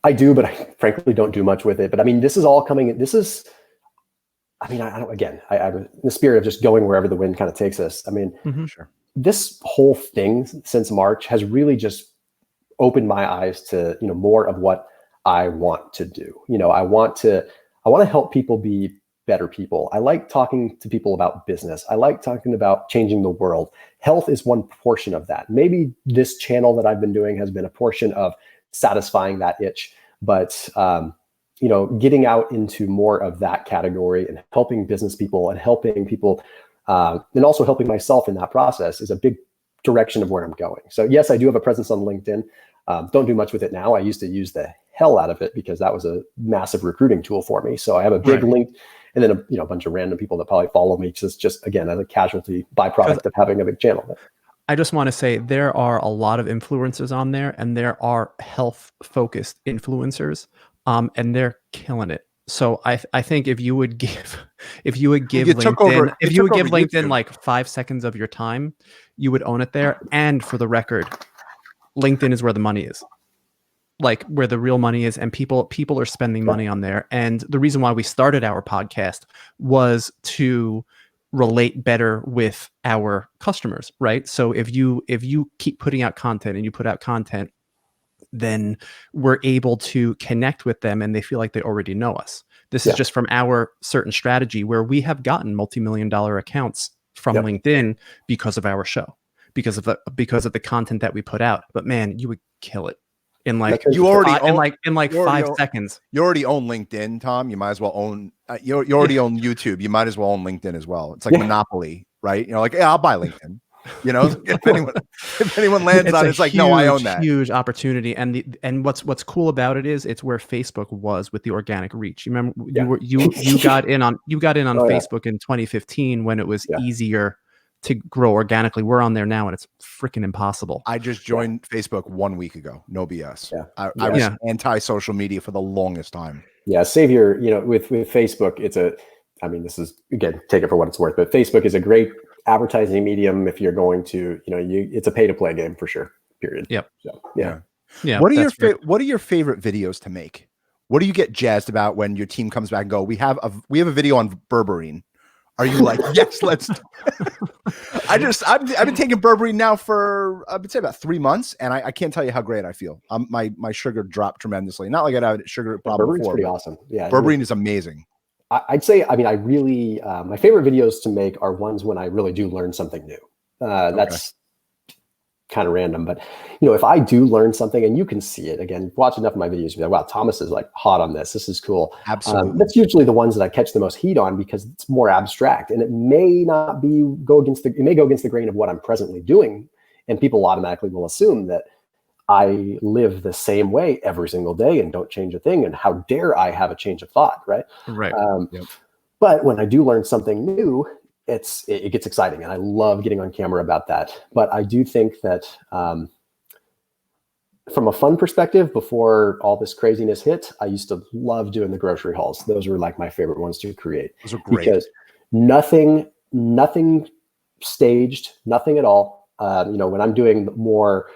I do, but I frankly don't do much with it. But I mean, this is all coming. I don't, again, I'm in the spirit of just going wherever the wind kind of takes us. I mean, Sure. this whole thing since March has really just opened my eyes to, more of what I want to do. I want to help people be better people. I like talking to people about business. I like talking about changing the world. Health is one portion of that. Maybe this channel that I've been doing has been a portion of satisfying that itch, but getting out into more of that category and helping business people and helping people and also helping myself in that process is a big direction of where I'm going. So yes, I do have a presence on LinkedIn. Don't do much with it now. I used to use the hell out of it because that was a massive recruiting tool for me. So I have a big link, and then a bunch of random people that probably follow me just again as a casualty byproduct of having a big channel. I just want to say there are a lot of influencers on there, and there are health focused influencers, and they're killing it. So I think if you would give LinkedIn like 5 seconds of your time, you would own it there. And for the record, LinkedIn is where the money is, like where the real money is, and people are spending money on there. And the reason why we started our podcast was to relate better with our customers, right? So if you keep putting out content and you put out content, then we're able to connect with them and they feel like they already know us. This is just from our certain strategy where we have gotten multi-million-dollar accounts from LinkedIn because of our show, because of the content that we put out. But man, you would kill it in like 5 seconds. You already own LinkedIn, Tom. You might as well own. You already own YouTube. You might as well own LinkedIn as well. It's like Monopoly, right? Like, yeah, I'll buy LinkedIn. If anyone lands on it, it's like, no, I own that. Huge opportunity. And what's cool about it is it's where Facebook was with the organic reach. You remember you got in on Facebook in 2015 when it was easier to grow organically. We're on there now and it's freaking impossible. I just joined Facebook 1 week ago. No BS. I was anti-social media for the longest time. Yeah. Savior, with Facebook, this is, again, take it for what it's worth, but Facebook is a great advertising medium if you're going to, it's a pay to play game for sure. Period. Yep. So, yeah. What are your favorite videos to make? What do you get jazzed about when your team comes back and go, we have a video on berberine? Are you like, yes, let's do it? I've been taking berberine now for, I would say about 3 months. And I can't tell you how great I feel. My sugar dropped tremendously. Not like I had a sugar problem Berberine's before. Pretty awesome. Yeah. Berberine is amazing. I'd say, I really, my favorite videos to make are ones when I really do learn something new. That's kind of random, but if I do learn something and you can see it, again, watch enough of my videos, you're like, wow, Thomas is like hot on this. This is cool. Absolutely. That's usually the ones that I catch the most heat on because it's more abstract and it may go against the grain of what I'm presently doing. And people automatically will assume that I live the same way every single day and don't change a thing. And how dare I have a change of thought, right? Right. But when I do learn something new, it gets exciting. And I love getting on camera about that. But I do think that from a fun perspective, before all this craziness hit, I used to love doing the grocery hauls. Those were like my favorite ones to create. Those are great. Because nothing staged, nothing at all. When I'm doing more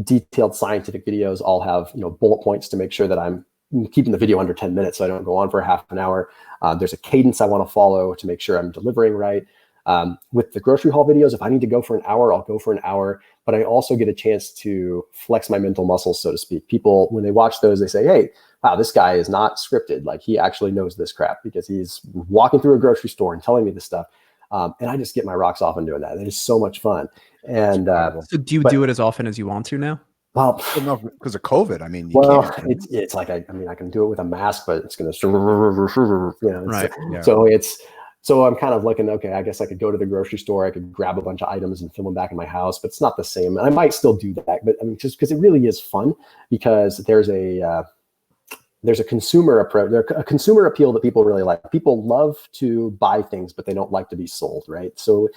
detailed scientific videos, I'll have bullet points to make sure that I'm keeping the video under 10 minutes so I don't go on for half an hour. There's a cadence I want to follow to make sure I'm delivering right. With the grocery haul videos, if I need to go for an hour, I'll go for an hour, but I also get a chance to flex my mental muscles, so to speak. People, when they watch those, they say, hey, wow, this guy is not scripted. Like he actually knows this crap because he's walking through a grocery store and telling me this stuff. And I just get my rocks off on doing that. It is so much fun. And so do you do it as often as you want to now? Well, because of COVID, can't. It's like I can do it with a mask, but it's going to, right. So I'm kind of looking, okay, I guess I could go to the grocery store, I could grab a bunch of items and film them back in my house, but it's not the same. I might still do that, but just because it really is fun, because there's a consumer approach, a consumer appeal that people really like. People love to buy things, but they don't like to be sold, right? So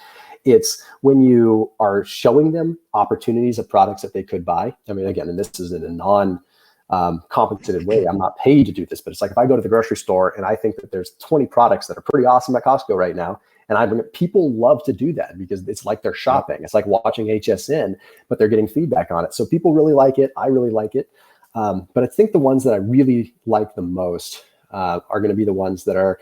it's when you are showing them opportunities of products that they could buy. Again, and this is in a compensated way. I'm not paid to do this, but it's like if I go to the grocery store and I think that there's 20 products that are pretty awesome at Costco right now, and people love to do that because it's like they're shopping. It's like watching HSN, but they're getting feedback on it. So people really like it. I really like it. But I think the ones that I really like the most are going to be the ones that are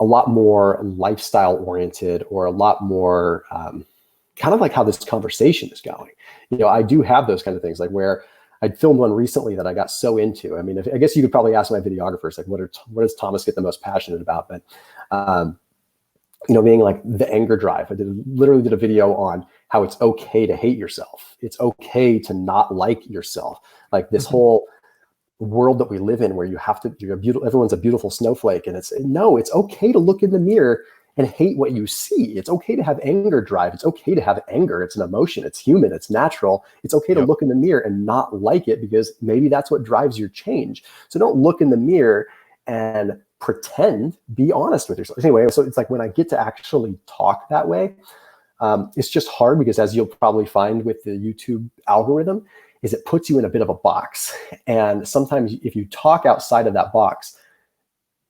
a lot more lifestyle oriented, or a lot more kind of like how this conversation is going. I do have those kind of things, like where I filmed one recently that I got so into. I mean, I guess you could probably ask my videographers, like, what does Thomas get the most passionate about? But, being like the anger drive. I literally did a video on how it's okay to hate yourself. It's okay to not like yourself. Like this whole world that we live in, where you have to, everyone's a beautiful snowflake. And it's okay to look in the mirror and hate what you see. It's okay to have anger drive. It's okay to have anger. It's an emotion. It's human. It's natural. It's okay to look in the mirror and not like it, because maybe that's what drives your change. So don't look in the mirror and pretend, be honest with yourself. Anyway, so it's like when I get to actually talk that way, it's just hard, because as you'll probably find with the YouTube algorithm, is it puts you in a bit of a box. And sometimes if you talk outside of that box,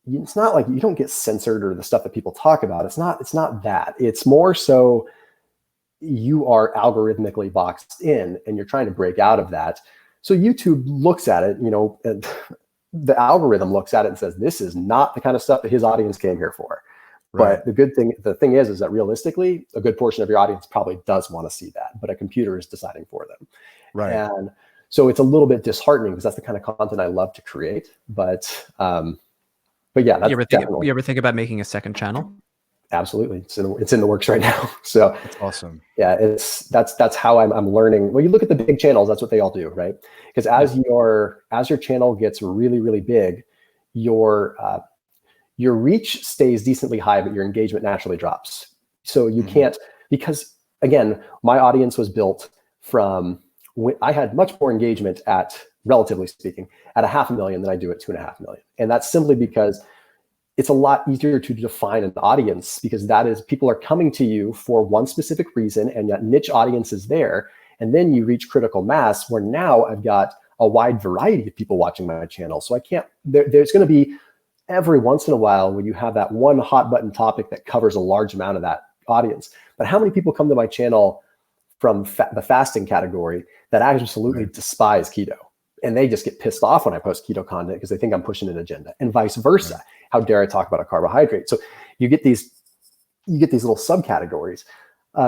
it's not like you don't get censored or the stuff that people talk about. It's not that. It's more so you are algorithmically boxed in and you're trying to break out of that. So YouTube looks at it, and the algorithm looks at it and says, this is not the kind of stuff that his audience came here for. Right. But the thing is that realistically, a good portion of your audience probably does want to see that, but a computer is deciding for them. Right. And so it's a little bit disheartening, because that's the kind of content I love to create. But yeah, that's you ever think about making a second channel? Absolutely. It's in the works right now. So that's awesome. Yeah, that's how I'm learning. Well, you look at the big channels, that's what they all do, right? Because as your channel gets really, really big, your reach stays decently high, but your engagement naturally drops. So you can't, because again, my audience was built from when I had much more engagement at, relatively speaking, at 500,000 than I do at 2.5 million. And that's simply because it's a lot easier to define an audience, because that is, people are coming to you for one specific reason, and that niche audience is there. And then you reach critical mass, where now I've got a wide variety of people watching my channel. So I can't, there's going to be every once in a while when you have that one hot button topic that covers a large amount of that audience. But how many people come to my channel from the fasting category that absolutely despise keto? And they just get pissed off when I post keto content because they think I'm pushing an agenda, and vice versa. Right. How dare I talk about a carbohydrate? So you get these little subcategoes.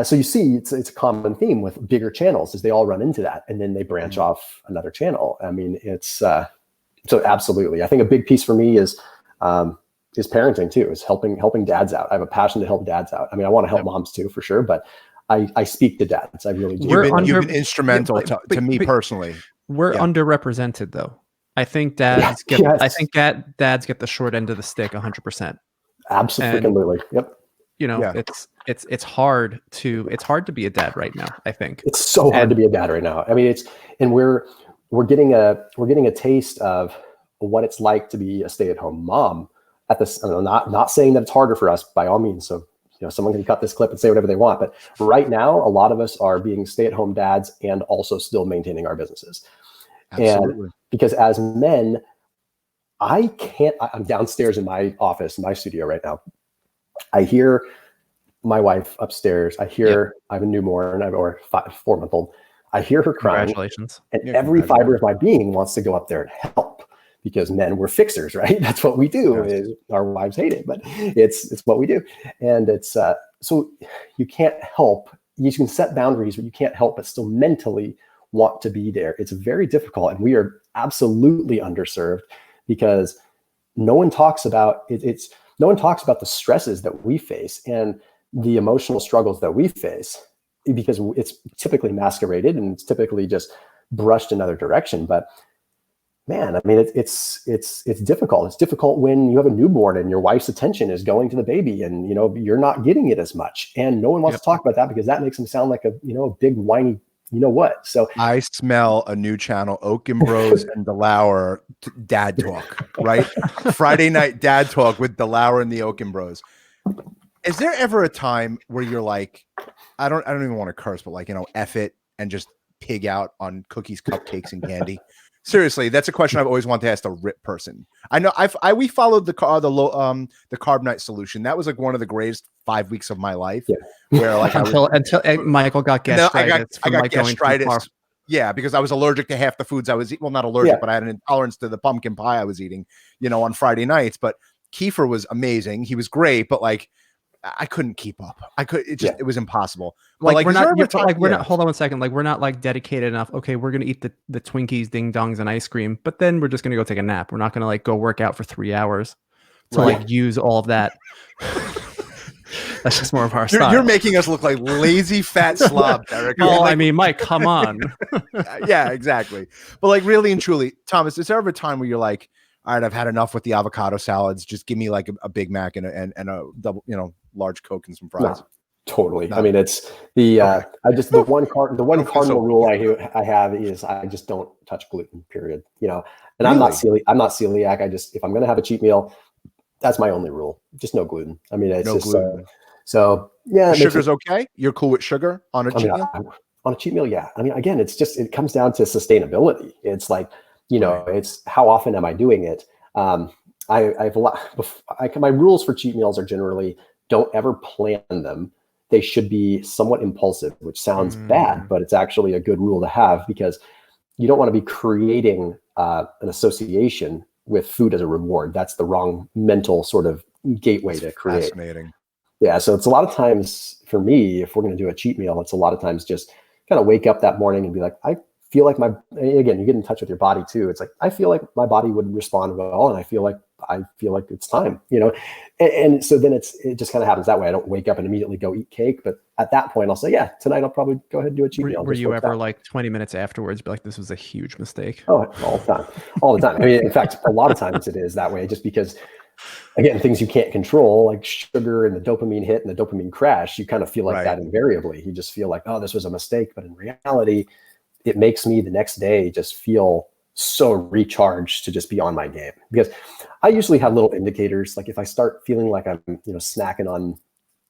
So you see, it's a common theme with bigger channels, is they all run into that, and then they branch off another channel. I mean, it's so absolutely. I think a big piece for me is parenting too, is helping dads out. I have a passion to help dads out. I mean, I want to help moms too, for sure, but I speak to dads. I really do. You've been instrumental to me personally. We're underrepresented though. I think dads get the short end of the stick 100%. Absolutely. Yep. It's hard to be a dad right now, I think. It's so hard to be a dad right now. I mean, we're getting a taste of what it's like to be a stay-at-home mom at this. Not saying that it's harder for us by all means. So, someone can cut this clip and say whatever they want, but right now, a lot of us are being stay-at-home dads and also still maintaining our businesses. Absolutely. And because as men, I'm downstairs in my office, my studio right now. I hear my wife upstairs. I hear I have a newborn, or 4-month-old. I hear her crying. Congratulations. And every fiber of my being wants to go up there and help, because men, we're fixers, right? That's what we do. Yes. Our wives hate it, but it's what we do. And it's so you can't help. You can set boundaries, but you can't help but still mentally want to be there. It's very difficult, and we are absolutely underserved, because no one talks about it. No one talks about the stresses that we face and the emotional struggles that we face, because it's typically masqueraded and it's typically just brushed another direction. But man, I mean, it's difficult. It's difficult when you have a newborn and your wife's attention is going to the baby, and you're not getting it as much, and no one wants to talk about that, because that makes them sound like a big whiny what. So I smell a new channel, Okon Bros and DeLauer dad talk, right? Friday night dad talk with DeLauer and the Okon Bros. Is there ever a time where you're like, I don't even want to curse, but like, F it and just pig out on cookies, cupcakes, and candy? Seriously, that's a question I've always wanted to ask a RIP person. I know we followed the Carb Night solution. That was like one of the greatest 5 weeks of my life. Yeah. Where like until Michael got gastritis. I got gastritis Yeah, because I was allergic to half the foods I was eating. Well, not allergic, but I had an intolerance to the pumpkin pie I was eating, on Friday nights. But kefir was amazing. He was great, but like I couldn't keep up. It was impossible. Like, but we're not, we're not, hold on one second. Like, we're not like dedicated enough. Okay, we're going to eat the Twinkies, ding dongs, and ice cream, but then we're just going to go take a nap. We're not going to like go work out for 3 hours to like use all of that. That's just more of our style. You're making us look like lazy fat slobs, Eric. Oh, I mean, Mike, come on. Yeah, exactly. But like really and truly, Thomas, is there ever a time where you're like, all right, I've had enough with the avocado salads. Just give me like a Big Mac and a double, large Coke and some fries. No, totally. No. I mean, it's the the one cardinal rule I have is I just don't touch gluten. Period. And really? I'm not celiac. If I'm going to have a cheat meal, that's my only rule. Just no gluten. I mean, it's no just gluten. So yeah, sugar's okay. You're cool with sugar on a cheat meal? On a cheat meal, yeah. I mean, again, it comes down to sustainability. It's like, it's how often am I doing it? My rules for cheat meals are generally don't ever plan them. They should be somewhat impulsive, which sounds bad, but it's actually a good rule to have because you don't want to be creating an association with food as a reward. That's the wrong mental sort of gateway to create. Fascinating. Yeah. So it's a lot of times for me, if we're going to do a cheat meal, it's a lot of times just kind of wake up that morning and be like, I feel like again, you get in touch with your body too. It's like, I feel like my body would respond well. And I feel like it's time, and so then it just kind of happens that way. I don't wake up and immediately go eat cake, but at that point I'll say, yeah, tonight I'll probably go ahead and do a cheat meal. Were you ever like 20 minutes afterwards be like, this was a huge mistake? Oh, all the time. I mean, in fact, a lot of times it is that way just because, again, things you can't control, like sugar and the dopamine hit and the dopamine crash, you kind of feel like that invariably. You just feel like, oh, this was a mistake. But in reality, it makes me the next day just feel so recharged to just be on my game. Because I usually have little indicators. Like if I start feeling like I'm, snacking on,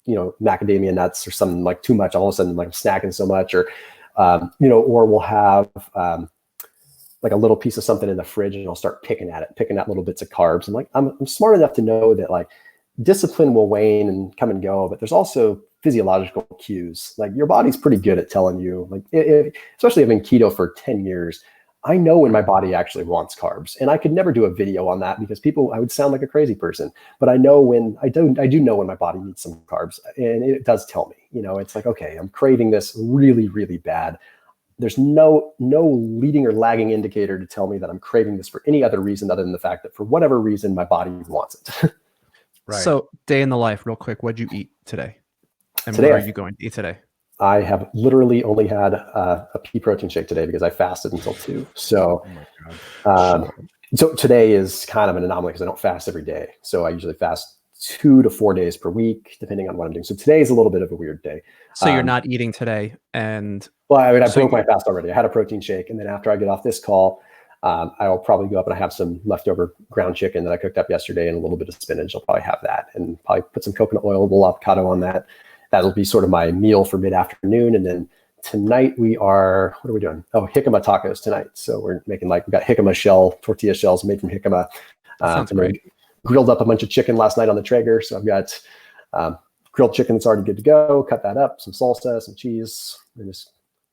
macadamia nuts or something like too much, all of a sudden like I'm snacking so much or we'll have like a little piece of something in the fridge and I'll start picking at little bits of carbs. And like, I'm smart enough to know that like discipline will wane and come and go, but there's also physiological cues. Like your body's pretty good at telling you, like, especially having keto for 10 years, I know when my body actually wants carbs. And I could never do a video on that because I would sound like a crazy person, but I know when I do know when my body needs some carbs, and it does tell me, it's like, okay, I'm craving this really, really bad. There's no leading or lagging indicator to tell me that I'm craving this for any other reason other than the fact that for whatever reason, my body wants it. Right. So day in the life, real quick, what'd you eat today? And what are you going to eat today? I have literally only had a pea protein shake today because I fasted until 2. So, so today is kind of an anomaly because I don't fast every day. So I usually fast 2 to 4 days per week, depending on what I'm doing. So today is a little bit of a weird day. So you're not eating today, and well, I mean, I broke my fast already. I had a protein shake, and then after I get off this call, I will probably go up and I have some leftover ground chicken that I cooked up yesterday and a little bit of spinach. I'll probably have that and probably put some coconut oil, a little avocado on that. That'll be sort of my meal for mid-afternoon. And then tonight what are we doing? Oh, jicama tacos tonight. So we're making we've got jicama tortilla shells made from jicama. Sounds great. Grilled up a bunch of chicken last night on the Traeger. So I've got grilled chicken that's already good to go. Cut that up, some salsa, some cheese. And just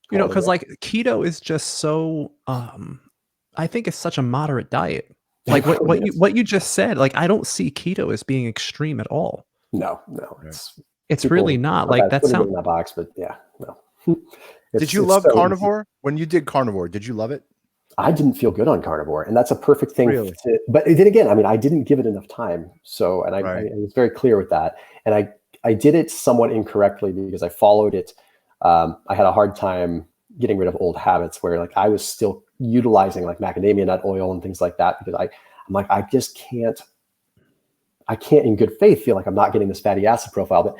because like keto is just so, I think it's such a moderate diet. Like what you just said, like I don't see keto as being extreme at all. No. It's really not. Like that sounds in that box, but yeah, no. Did you love Carnivore? When you did Carnivore, did you love it? I didn't feel good on Carnivore, and that's a perfect thing. Really? But then again, I mean, I didn't give it enough time. So, and I was very clear with that. And I did it somewhat incorrectly because I followed it. I had a hard time getting rid of old habits where like I was still utilizing like macadamia nut oil and things like that because I'm like, I can't in good faith feel like I'm not getting this fatty acid profile, but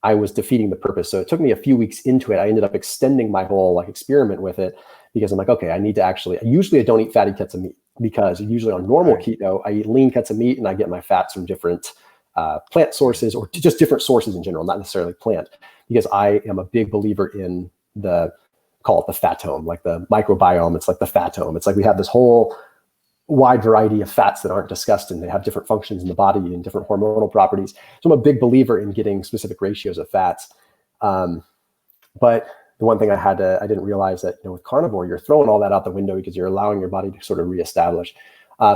I was defeating the purpose. So it took me a few weeks into it. I ended up extending my whole like experiment with it because I'm like, okay, I need to usually I don't eat fatty cuts of meat because usually on normal keto, I eat lean cuts of meat and I get my fats from different plant sources or just different sources in general, not necessarily plant, because I am a big believer in call it the fatome, like the microbiome. It's like the fatome. It's like we have this whole wide variety of fats that aren't discussed and they have different functions in the body and different hormonal properties. So I'm a big believer in getting specific ratios of fats. But the one thing I didn't realize that, with carnivore, you're throwing all that out the window because you're allowing your body to sort of reestablish.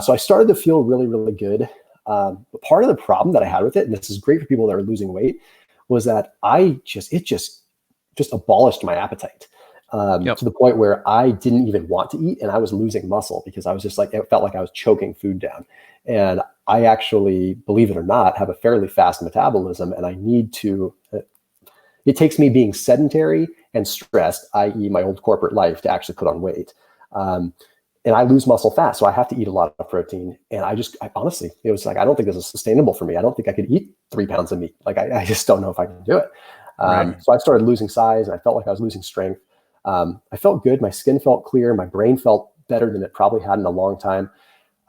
So I started to feel really, really good. But part of the problem that I had with it, and this is great for people that are losing weight, was that it just abolished my appetite. To the point where I didn't even want to eat, and I was losing muscle because I was just it felt like I was choking food down. And I actually, believe it or not, have a fairly fast metabolism, and I need to, it takes me being sedentary and stressed, i.e. my old corporate life, to actually put on weight. And I lose muscle fast, so I have to eat a lot of protein. And I honestly, it was I don't think this is sustainable for me. I don't think I could eat 3 pounds of meat. I just don't know if I can do it. So I started losing size, and I felt like I was losing strength. I felt good. My skin felt clear. My brain felt better than it probably had in a long time.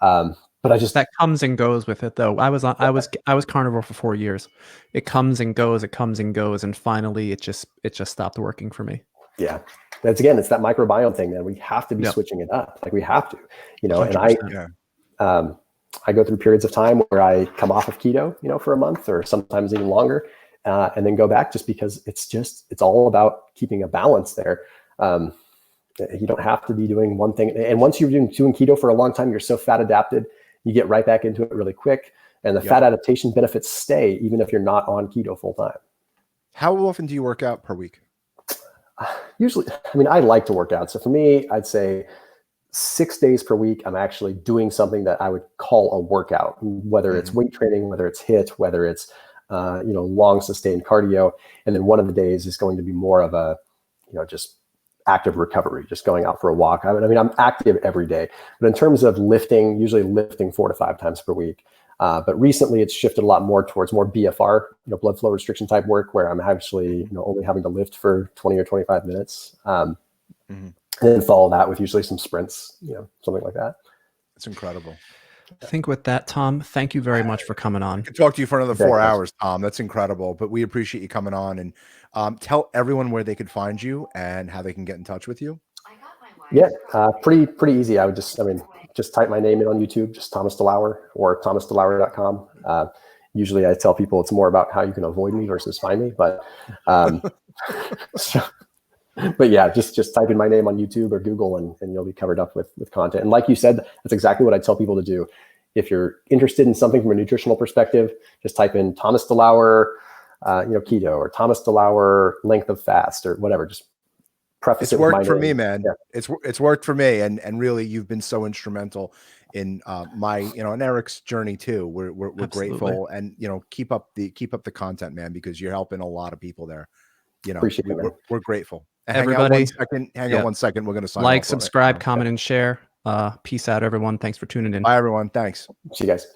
But that comes and goes with it, though. I was carnivore for 4 years. It comes and goes. It comes and goes, and finally, it just stopped working for me. Yeah, it's that microbiome thing, man. We have to be switching it up. We have to, and I go through periods of time where I come off of keto, for a month or sometimes even longer, and then go back, just because it's all about keeping a balance there. You don't have to be doing one thing. And once you're doing keto for a long time, you're so fat adapted, you get right back into it really quick. And the fat adaptation benefits stay even if you're not on keto full time. How often do you work out per week? Usually, I like to work out. So for me, I'd say 6 days per week, I'm actually doing something that I would call a workout, whether it's weight training, whether it's HIIT, whether it's, long sustained cardio. And then one of the days is going to be more of a, just active recovery, just going out for a walk. I'm active every day, but in terms of lifting, usually lifting 4 to 5 times per week. But recently it's shifted a lot more towards more BFR, blood flow restriction type work, where I'm actually, only having to lift for 20 or 25 minutes. And then follow that with usually some sprints, something like that. It's incredible. I think with that, Tom, thank you very much for coming on. I could talk to you for another 4 hours, Tom. That's incredible. But we appreciate you coming on, and tell everyone where they could find you and how they can get in touch with you. Yeah, pretty easy. I would just type my name in on YouTube, just Thomas DeLauer, or thomasdelauer.com. Usually I tell people it's more about how you can avoid me versus find me, but but yeah, just type in my name on YouTube or Google, and you'll be covered up with content. And like you said, that's exactly what I tell people to do. If you're interested in something from a nutritional perspective, just type in Thomas DeLauer, keto, or Thomas DeLauer length of fast, or whatever. Just preface it with my name. It's worked for me, man. Yeah. It's worked for me, and really, you've been so instrumental in my, and Eric's journey too. We're grateful, and keep up the content, man, because you're helping a lot of people there. Appreciate it, we're grateful. Everybody, hang on 1 second. We're going to sign like, off subscribe, comment, and share. Peace out, everyone. Thanks for tuning in. Bye, everyone. Thanks. See you guys.